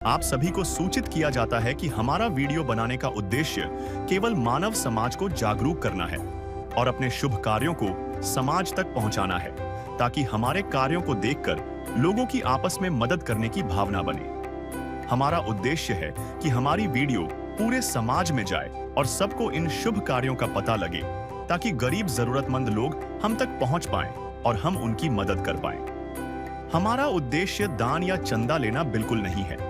आप सभी को सूचित किया जाता है कि हमारा वीडियो बनाने का उद्देश्य केवल मानव समाज को जागरूक करना है और अपने शुभ कार्यों को समाज तक पहुंचाना है, ताकि हमारे कार्यों को देखकर लोगों की आपस में मदद करने की भावना बने। हमारा उद्देश्य है कि हमारी वीडियो पूरे समाज में जाए और सबको इन शुभ कार्यों का पता लगे, ताकि गरीब जरूरतमंद लोग हम तक पहुंच पाएं और हम उनकी मदद कर पाएं। हमारा उद्देश्य दान या चंदा लेना बिल्कुल नहीं है।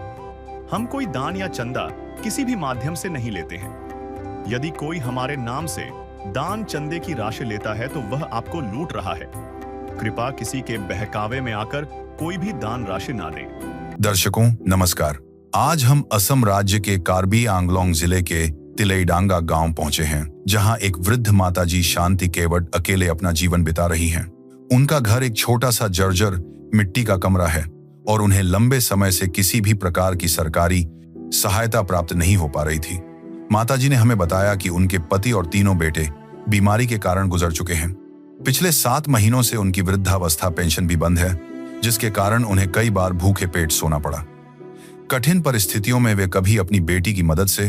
हम कोई दान या चंदा किसी भी माध्यम से नहीं लेते हैं। यदि कोई हमारे नाम से दान चंदे की राशि लेता है तो वह आपको लूट रहा है। कृपया किसी के बहकावे में आकर कोई भी दान राशि ना दें। दर्शकों नमस्कार। आज हम असम राज्य के कार्बी आंगलोंग जिले के तिलईडांगा गांव पहुंचे हैं, जहां एक वृद्ध माताजी शांति केवट अकेले अपना जीवन बिता रही हैं। उनका घर एक छोटा सा जर्जर मिट्टी का कमरा है और उन्हें लंबे समय से किसी भी प्रकार की सरकारी सहायता प्राप्त नहीं हो पा रही थी। माताजी ने हमें बताया कि उनके पति और तीनों बेटे बीमारी के कारण गुजर चुके हैं। पिछले 7 महीनों से उनकी वृद्धावस्था पेंशन भी बंद है, जिसके कारण उन्हें कई बार भूखे पेट सोना पड़ा। कठिन परिस्थितियों में वे कभी अपनी बेटी की मदद से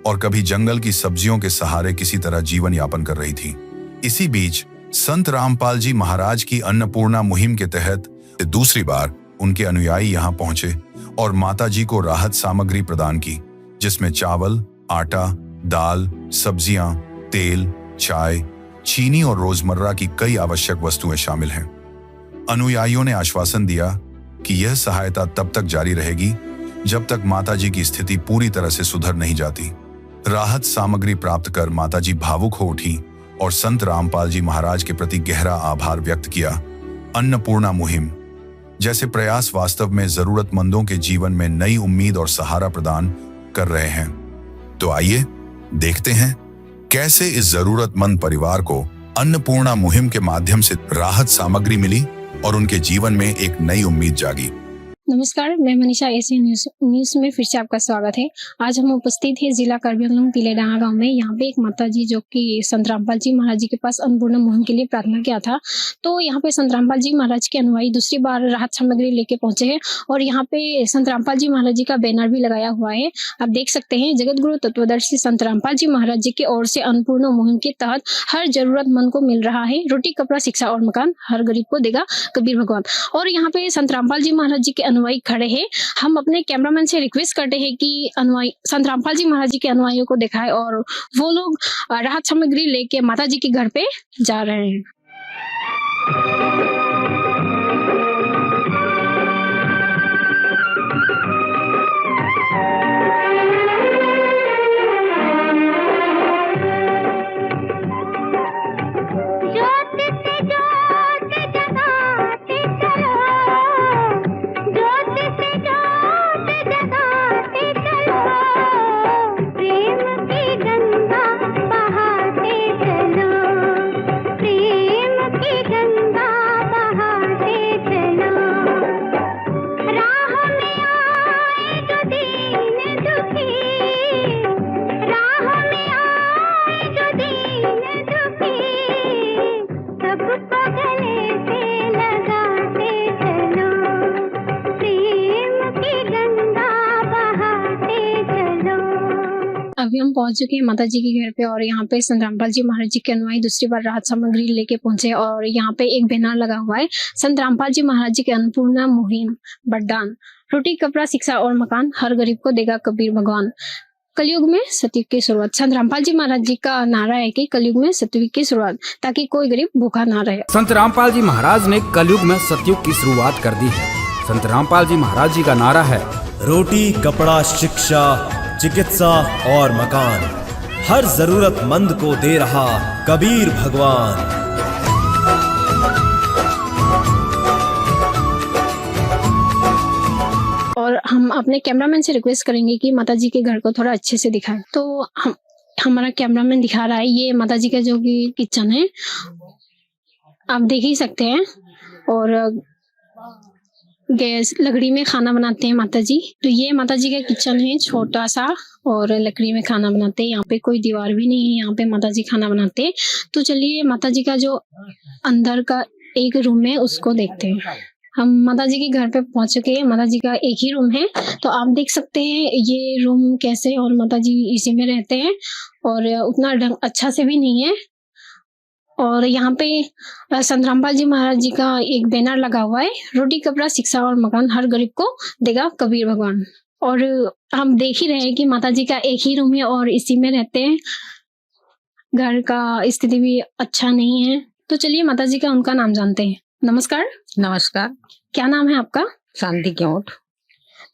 और कभी जंगल की सब्जियों के सहारे किसी तरह जीवन यापन कर रही थी। इसी बीच संत रामपाल जी महाराज की अन्नपूर्णा मुहिम के तहत दूसरी बार उनके अनुयायी यहां पहुंचे और माताजी को राहत सामग्री प्रदान की, जिसमें चावल, आटा, दाल, सब्जियां, तेल, चाय, चीनी और रोजमर्रा की कई आवश्यक वस्तुएं शामिल हैं। अनुयायियों ने आश्वासन दिया कि यह सहायता तब तक जारी रहेगी जब तक माताजी की स्थिति पूरी तरह से सुधर नहीं जाती। राहत सामग्री प्राप्त कर माताजी भावुक हो उठी और संत रामपाल जी महाराज के प्रति गहरा आभार व्यक्त किया। अन्नपूर्णा मुहिम जैसे प्रयास वास्तव में जरूरतमंदों के जीवन में नई उम्मीद और सहारा प्रदान कर रहे हैं। तो आइए देखते हैं कैसे इस जरूरतमंद परिवार को अन्नपूर्णा मुहिम के माध्यम से राहत सामग्री मिली और उनके जीवन में एक नई उम्मीद जागी। नमस्कार, मैं मनीषा एशियन न्यूज में फिर से आपका स्वागत है। आज हम उपस्थित हैं जिला कार्बी आंगलोंग तिलईडांगा गांव में। यहाँ पे एक माताजी जो कि संत रामपाल जी महाराज जी के पास अन्नपूर्णा मुहिम के लिए प्रार्थना किया था, तो यहाँ पे संत रामपाल जी महाराज के अनुयायी दूसरी बार राहत सामग्री लेके पहुंचे हैं और यहाँ पे संत रामपाल जी महाराज जी का बैनर भी लगाया हुआ है। आप देख सकते हैं, जगत गुरु तत्वदर्शी संत रामपाल जी महाराज जी की ओर से अन्नपूर्णा मुहिम के तहत हर जरूरतमंद को मिल रहा है रोटी, कपड़ा, शिक्षा और मकान, हर गरीब को देगा कबीर भगवान। और यहाँ पे संत रामपाल जी महाराज जी के अनुयायी खड़े हैं। हम अपने कैमरामैन से रिक्वेस्ट करते हैं कि अनुयायी संत रामपाल जी महाराज जी के अनुयायियों को दिखाएं और वो लोग राहत सामग्री लेके माता जी के घर पे जा रहे हैं। अभी हम पहुंच चुके हैं माता जी के घर पे और यहाँ पे संत रामपाल जी महाराज जी के अनुयायी दूसरी बार राहत सामग्री लेके पहुंचे और यहाँ पे एक बैनर लगा हुआ है, संत रामपाल जी महाराज जी के अन्नपूर्णा मुहिम वरदान, रोटी, कपड़ा, शिक्षा और मकान, हर गरीब को देगा कबीर भगवान। कलयुग में सतयुग की शुरुआत। संत रामपाल जी महाराज जी का नारा है कि कलयुग में सतयुग की शुरुआत, ताकि कोई गरीब भूखा ना रहे। संत रामपाल जी महाराज ने कलयुग में सतयुग की शुरुआत कर दी है। संत रामपाल जी महाराज जी का नारा है, रोटी, कपड़ा, शिक्षा, चिकित्सा और मकान, हर जरूरतमंद को दे रहा कबीर भगवान। और हम अपने कैमरामैन से रिक्वेस्ट करेंगे कि माता जी के घर को थोड़ा अच्छे से दिखाएं। तो हमारा कैमरामैन दिखा रहा है, ये माता जी का जो कि किचन है, आप देख ही सकते हैं। और गैस लकड़ी में खाना बनाते हैं माता जी। तो ये माता जी का किचन है छोटा सा और लकड़ी में खाना बनाते हैं। यहाँ पे कोई दीवार भी नहीं है, यहाँ पे माता जी खाना बनाते हैं। तो चलिए माता जी का जो अंदर का एक रूम है उसको देखते हैं। हम माता जी के घर पे पहुंच चुके हैं। माता जी का एक ही रूम है, तो आप देख सकते हैं ये रूम कैसे, और माता जी इसी में रहते हैं और उतना ढंग अच्छा से भी नहीं है। और यहाँ पे संत रामपाल जी महाराज जी का एक बैनर लगा हुआ है, रोटी कपड़ा शिक्षा और मकान हर गरीब को देगा कबीर भगवान। और हम देख ही रहे हैं कि माता जी का एक ही रूम है और इसी में रहते हैं। घर का स्थिति भी अच्छा नहीं है। तो चलिए माता जी का उनका नाम जानते हैं। नमस्कार। नमस्कार। क्या नाम है आपका? शांति क्योट।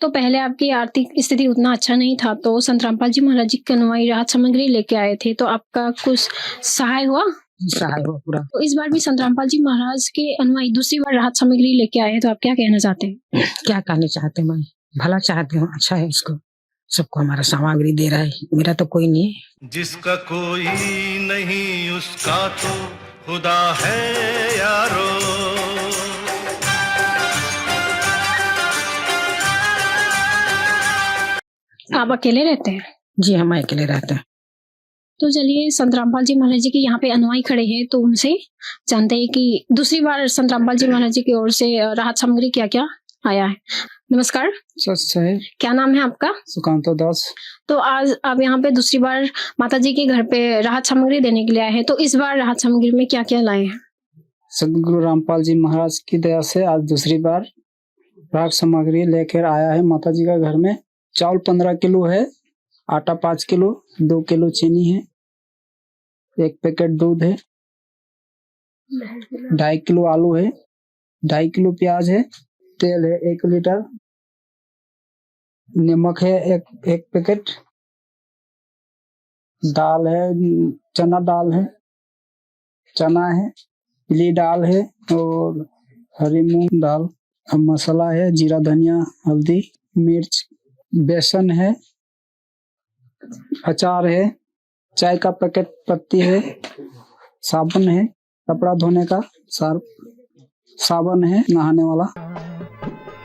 तो पहले आपकी आर्थिक स्थिति उतना अच्छा नहीं था, तो संत रामपाल जी महाराज जी के अनुयायी राहत सामग्री लेके आए थे, तो आपका कुछ सहाय हुआ? सहाय हो पूरा। तो इस बार भी संत रामपाल जी महाराज के अनुयायी दूसरी बार राहत सामग्री लेके आए हैं, तो आप क्या कहना चाहते हैं? क्या कहना चाहते हैं, मैं भला चाहती हूँ, अच्छा है इसको, सबको हमारा सामग्री दे रहा है। मेरा तो कोई नहीं है। जिसका कोई नहीं उसका तो खुदा है यारो। आप अकेले रहते हैं? जी हम अकेले रहते हैं। तो चलिए संत रामपाल जी महाराज जी के यहाँ पे अनुयायी खड़े हैं, तो उनसे जानते हैं कि दूसरी बार संत रामपाल जी महाराज जी की ओर से राहत सामग्री क्या क्या आया है। नमस्कार। सच है। क्या नाम है आपका? सुकांतो दास। तो आज आप यहाँ पे दूसरी बार माता जी के घर पे राहत सामग्री देने के लिए आए हैं, तो इस बार राहत सामग्री में क्या क्या लाए हैं? सदगुरु रामपाल जी महाराज की दया से आज दूसरी बार राहत सामग्री लेकर आया है माता जी का घर में। चावल 15 किलो है, आटा 5 किलो, 2 किलो चीनी है, 1 पैकेट दूध है, 2.5 किलो आलू है, 2.5 किलो प्याज है, तेल है 1 लीटर, नमक है एक पैकेट, दाल है, चना दाल है, चना है, पीली दाल है और हरी मूंग दाल, मसाला है जीरा धनिया हल्दी मिर्च, बेसन है, अचार है, चाय का पैकेट पत्ती है, साबुन है, कपड़ा धोने का साबुन है, नहाने वाला।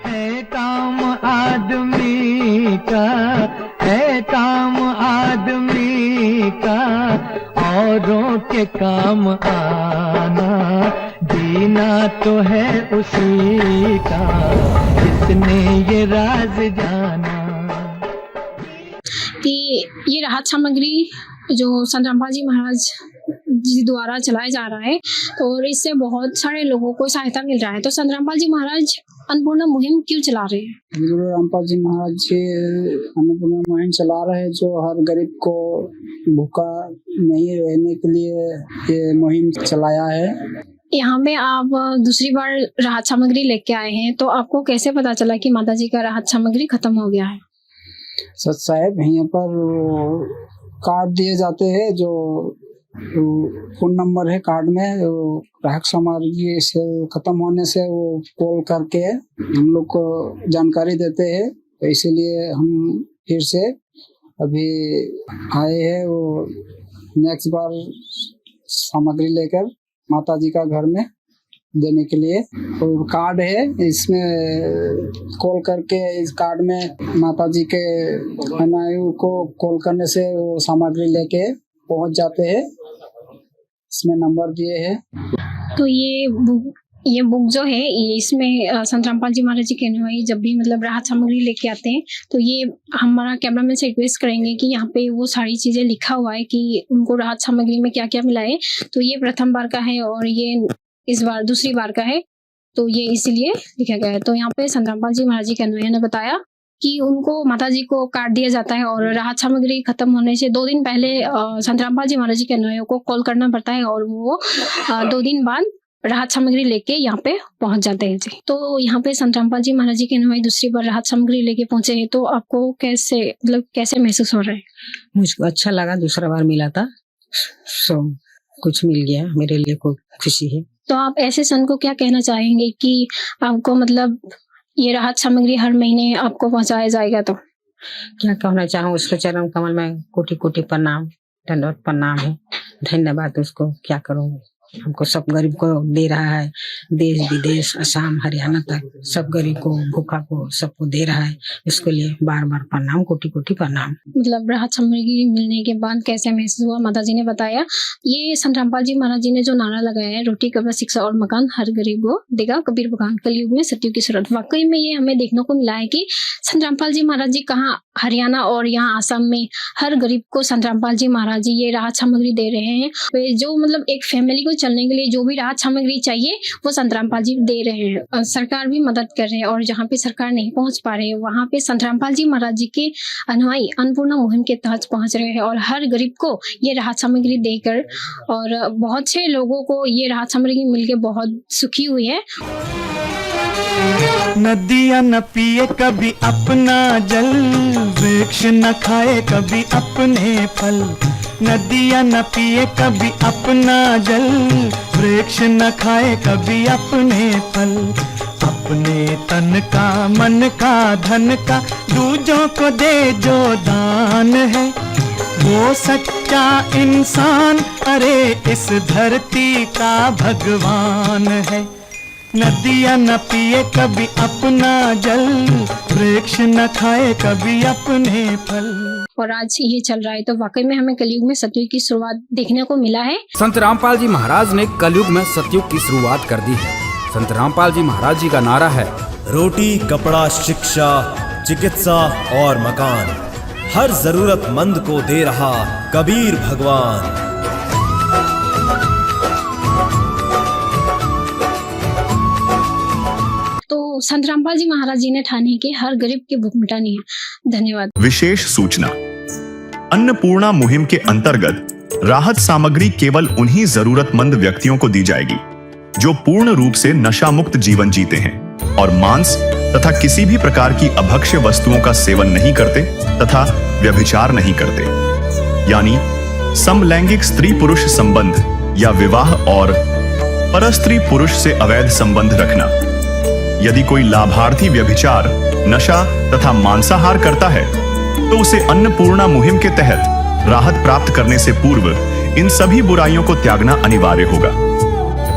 है काम आदमी का, है काम आदमी का, औरों के काम आना, जीना तो है उसी का, जिसने ये राज जाना। कि ये राहत सामग्री जो संत रामपाल जी महाराज जी द्वारा चलाया जा रहा है, और इससे बहुत सारे लोगों को सहायता मिल रहा है, तो संत रामपाल जी महाराज अन्नपूर्णा मुहिम क्यों चला रहे हैं? गुरु रामपाल जी महाराज जी अन्नपूर्णा मुहिम चला रहे हैं, जो हर गरीब को भूखा नहीं रहने के लिए ये मुहिम चलाया है। यहाँ पे आप दूसरी बार राहत सामग्री लेके आए हैं, तो आपको कैसे पता चला कि माता जी का राहत सामग्री खत्म हो गया है? सच साहब, यहाँ पर कार्ड दिए जाते हैं, जो फोन नंबर है कार्ड में, राहत सामग्री से खत्म होने से वो कॉल करके हम लोग को जानकारी देते हैं, तो इसीलिए हम फिर से अभी आए हैं वो नेक्स्ट बार सामग्री लेकर माता जी का घर में देने के लिए। और कार्ड है, इसमें कॉल करके इस कार्ड में माता जी के अनुयायियों को कॉल करने से वो सामग्री लेके पहुंच जाते हैं। इसमें नंबर दिए हैं। तो ये बुक जो है, इसमें संत रामपाल जी महाराज जी के अनुयायी जब भी मतलब राहत सामग्री लेके आते हैं, तो ये हमारा कैमरामैन से रिक्वेस्ट करेंगे कि यहाँ पे वो सारी चीजें लिखा हुआ है कि उनको राहत सामग्री में क्या क्या मिला है। तो ये प्रथम बार का है और ये इस बार दूसरी बार का है, तो ये इसीलिए लिखा गया है। तो यहाँ पे संत रामपाल जी महाराज जी के अनुयायी ने बताया कि उनको माता जी को कार्ड दिया जाता है और राहत सामग्री खत्म होने से 2 दिन पहले संत रामपाल जी महाराज जी के अनुयायियों को कॉल करना पड़ता है, और वो 2 दिन बाद राहत सामग्री लेके यहाँ पे पहुंच जाते हैं जी। तो यहाँ पे संत रामपाल जी महाराज जी के अनुयायी दूसरी बार राहत सामग्री लेके पहुंचे हैं, तो आपको कैसे महसूस हो रहा है? मुझको अच्छा लगा, दूसरा बार मिला था, सो कुछ मिल गया, मेरे लिए को खुशी है। तो आप ऐसे संत को क्या कहना चाहेंगे कि आपको मतलब ये राहत सामग्री हर महीने आपको पहुंचाया जाएगा? तो क्या कहना चाहूँ, उसको चरण कमल में कोटि कोटि प्रणाम, दंडवत प्रणाम है, धन्यवाद। उसको क्या करूँ, हमको सब गरीब को दे रहा है, देश विदेश असम हरियाणा तक सब गरीब को भूखा को सबको दे रहा है। इसके लिए बार बार प्रणाम, कोटि कोटि प्रणाम। मतलब राहत सामग्री मिलने के बाद कैसे महसूस हुआ, माता जी ने बताया। ये संत रामपाल जी महाराज जी ने जो नारा लगाया है, रोटी कपड़ा शिक्षा और मकान हर गरीब को देगा कबीर भगवान, कलयुग में सतयुग की सूरत। वाकई में ये हमें देखने को मिला है कि संत रामपाल जी महाराज जी कहाँ हरियाणा और यहाँ असम में हर गरीब को संत रामपाल जी महाराज जी ये राहत सामग्री दे रहे हैं। जो मतलब एक फैमिली को चलने के लिए जो भी राहत सामग्री चाहिए वो संत रामपाल जी दे रहे हैं। सरकार भी मदद कर रहे हैं और जहाँ पे सरकार नहीं पहुंच पा रहे हैं वहाँ पे संत रामपाल जी महाराज जी के अनुयायी अन्नपूर्णा मुहिम के तहत पहुंच रहे हैं और हर गरीब को ये राहत सामग्री देकर और बहुत से लोगों को ये राहत सामग्री मिलकर बहुत सुखी हुई है। नदियाँ न पिए कभी अपना जल, वृक्ष न खाए कभी अपने फल। नदियाँ न पिए कभी अपना जल, वृक्ष न खाए कभी अपने फल। अपने तन का मन का धन का दूजों को दे जो दान है, वो सच्चा इंसान अरे इस धरती का भगवान है। नदियाँ न पिए कभी अपना जल, वृक्ष न खाए कभी अपने फल। और आज ये चल रहा है तो वाकई में हमें कलयुग में सतयुग की शुरुआत देखने को मिला है। संत रामपाल जी महाराज ने कलयुग में सतयुग की शुरुआत कर दी है। संत रामपाल जी महाराज जी का नारा है, रोटी कपड़ा शिक्षा चिकित्सा और मकान, हर जरूरतमंद को दे रहा कबीर भगवान। तो संत रामपाल जी महाराज जी ने ठाने के हर गरीब की भूख मिटानी है। धन्यवाद। विशेष सूचना, अन्नपूर्णा मुहिम के अंतर्गत राहत सामग्री केवल उन्हीं जरूरतमंद व्यक्तियों को दी जाएगी जो पूर्ण रूप से नशा मुक्त जीवन जीते हैं और मांस तथा किसी भी प्रकार की अभक्ष्य वस्तुओं का सेवन नहीं करते तथा व्यभिचार नहीं करते, यानी समलैंगिक स्त्री पुरुष संबंध या विवाह और परस्त्री पुरुष से अवैध संबंध रखना। यदि कोई लाभार्थी व्यभिचार, नशा तथा मांसाहार करता है तो उसे अन्नपूर्णा मुहिम के तहत राहत प्राप्त करने से पूर्व इन सभी बुराइयों को त्यागना अनिवार्य होगा।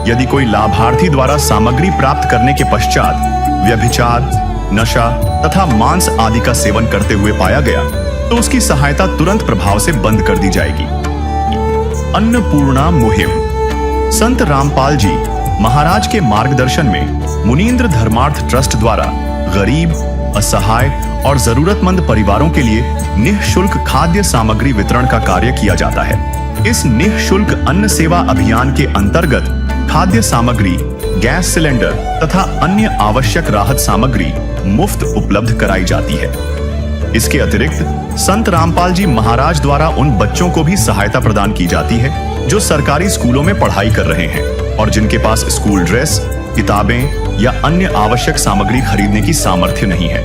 यदि कोई लाभार्थी द्वारा सामग्री प्राप्त करने के पश्चात व्यभिचार, नशा तथा मांस आदि का सेवन करते हुए पाया गया तो उसकी सहायता तुरंत प्रभाव से बंद कर दी जाएगी। अन्नपूर्णा मुहिम संत रामपाल जी महाराज के मार्गदर्शन में मुनींद्र धर्मार्थ ट्रस्ट द्वारा गरीब, असहाय और जरूरतमंद परिवारों के लिए निःशुल्क खाद्य सामग्री वितरण का कार्य किया जाता है। इस निःशुल्क अन्न सेवा अभियान के अंतर्गत खाद्य सामग्री, गैस सिलेंडर तथा अन्य आवश्यक राहत सामग्री मुफ्त उपलब्ध कराई जाती है। इसके अतिरिक्त संत रामपाल जी महाराज द्वारा उन बच्चों को भी सहायता प्रदान की जाती है जो सरकारी स्कूलों में पढ़ाई कर रहे हैं और जिनके पास स्कूल ड्रेस, किताबें या अन्य आवश्यक सामग्री खरीदने की सामर्थ्य नहीं है।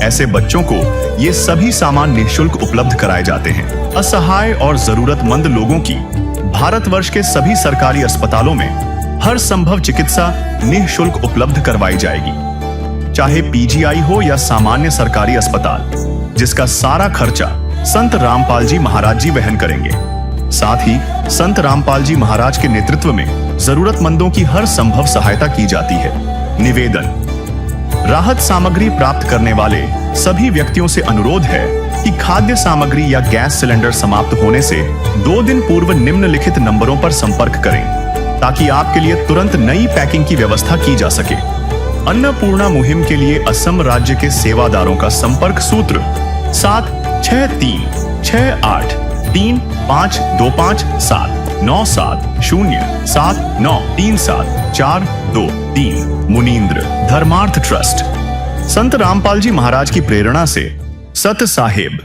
ऐसे बच्चों को ये सभी सामान निःशुल्क उपलब्ध कराए जाते हैं। असहाय और जरूरतमंद लोगों की भारतवर्ष के सभी सरकारी अस्पतालों में हर संभव चिकित्सा निःशुल्क उपलब्ध करवाई जाएगी, चाहे पीजीआई हो या सामान्य सरकारी अस्पताल, जिसका सारा खर्चा संत रामपाल जी महाराज जी वहन करेंगे। साथ ही संत रामपाल जी महाराज के नेतृत्व में जरूरतमंदों की हर संभव सहायता की जाती है। निवेदन, राहत सामग्री प्राप्त करने वाले सभी व्यक्तियों से अनुरोध है कि खाद्य सामग्री या गैस सिलेंडर समाप्त होने से 2 दिन पूर्व निम्नलिखित नंबरों पर संपर्क करें ताकि आपके लिए तुरंत नई पैकिंग की व्यवस्था की जा सके। अन्नपूर्णा मुहिम के लिए असम राज्य के सेवादारों का संपर्क सूत्र 76683525379707937423 मुनींद्र धर्मार्थ ट्रस्ट। संत रामपाल जी महाराज की प्रेरणा से सत साहेब